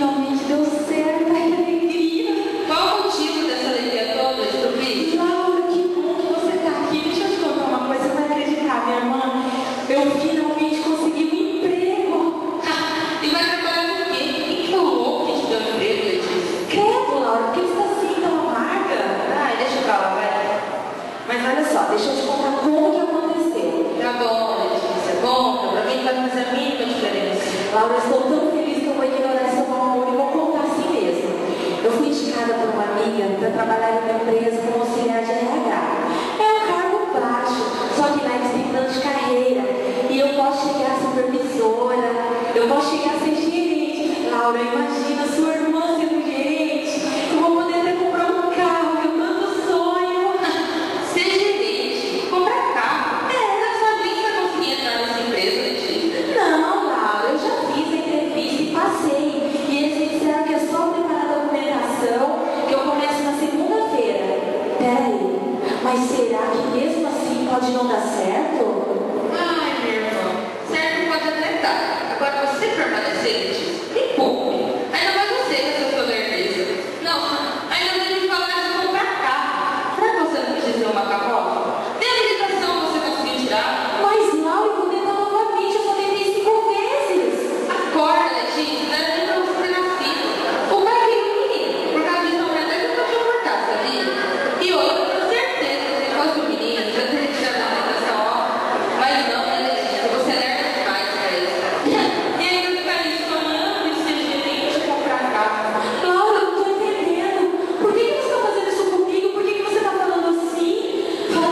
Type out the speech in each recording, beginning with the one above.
finalmente deu certo, ai, que alegria. Qual o motivo dessa alegria toda, Estrubi? Laura, que bom que você está aqui. Deixa eu te contar uma coisa, você vai acreditar, minha irmã. Eu finalmente consegui um emprego. E vai trabalhar com quem? Quem que falou que te deu emprego, Letícia? Credo, Laura, por que você está assim tão amarga? Ai, deixa pra lá, vai. Mas olha só, deixa eu te contar como que aconteceu. Tá bom, Letícia, conta. Pra mim não vai fazer a mínima diferença. Laura, eu estou tão feliz que eu vou ignorar seu amor e vou contar assim mesmo. Eu fui indicada por uma amiga para trabalhar em uma empresa como auxiliar de RH. É um cargo baixo, só que lá eles têm plano de carreira. E eu posso chegar a supervisora, eu posso chegar a ser gerente. Laura, imagina sua irmã sendo gerente. Eu vou poder até comprar um carro, meu tanto sonho. Ser gerente, comprar carro. Você não sabe nem se vai conseguir entrar nessa empresa, Letícia. Não, Laura, eu já fiz a entrevista e passei. E eles me disseram que é só preparar a documentação, que eu começo na segunda-feira. Peraí, mas será que mesmo assim pode não dar certo? Ai, meu irmão, certo pode até estar. Agora você permanecer, Letícia, me poupe. Ainda mais você que é seu sobremesa. Não, ainda nem me falar de comprar carro. Será que você não quis dizer uma carroça? Nem a habilitação você conseguiu tirar? Mas, Laura, eu vou tentar novamente, eu só tentei 5 vezes. Acorda, Letícia, não era nem pra você ter nascido. O pai queria um menino. Por causa disso, a mulher deve nunca te importar, sabia? E outra, eu tenho certeza que se fosse um menino, já teria tirado a habilitação, ó. Mas não, né, Letícia? Você é lerda demais pra isso. E ainda ficar aí sonhando em ser gerente e comprar carro. Laura, eu não tô entendendo. Por que você está fazendo isso comigo? Por que você está falando assim? Fala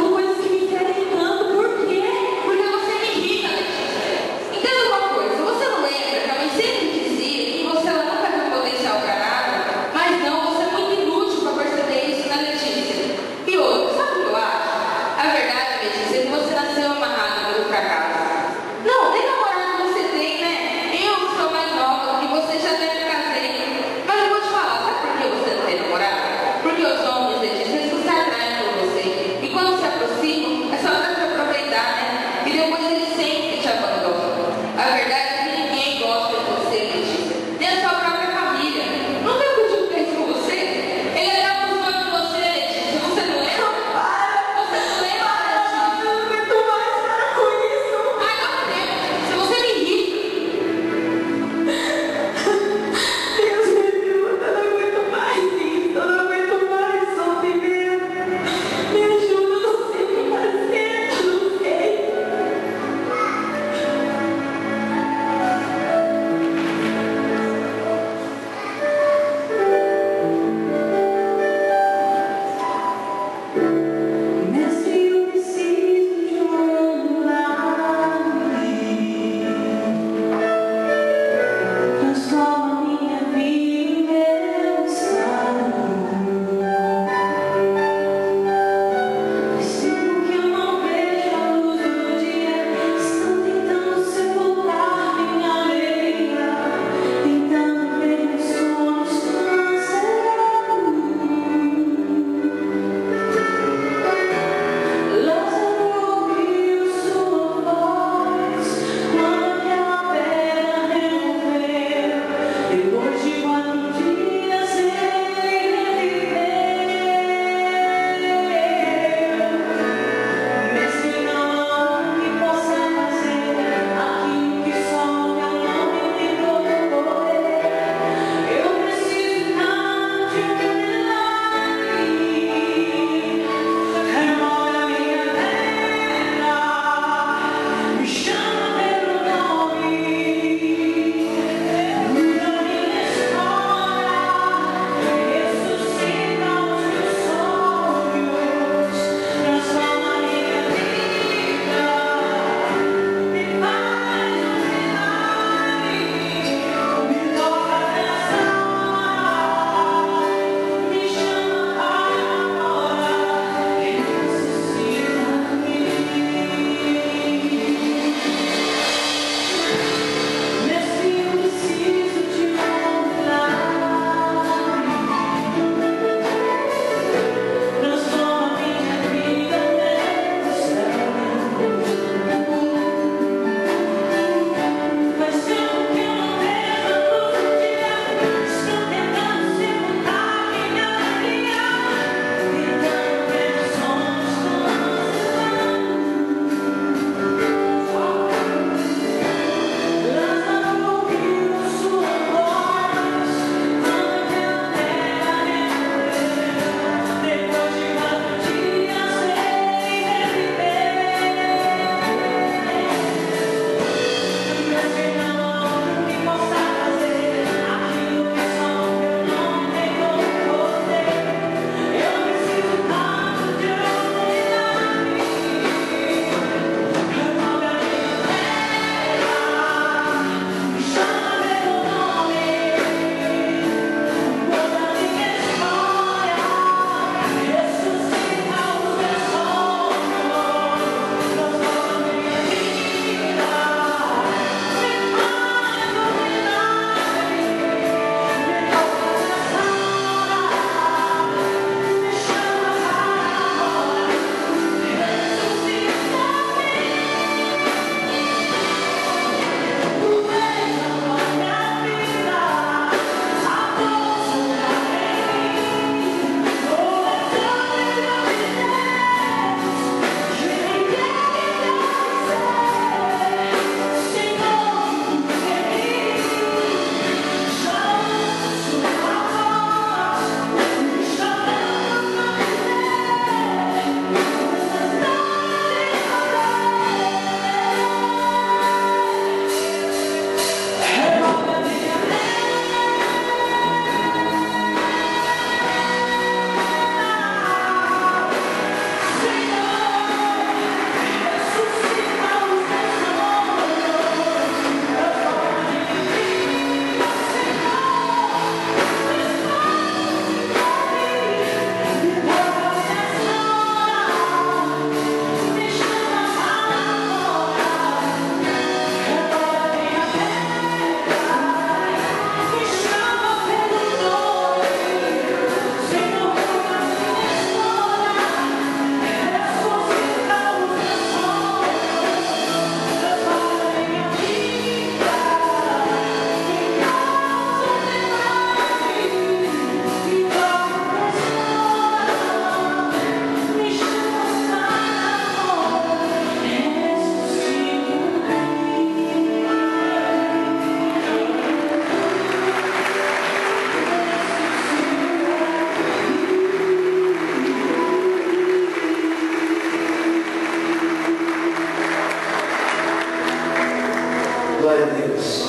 Glória a Deus.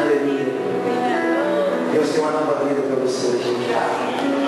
Aleluia. Deus tem uma nova vida para você hoje.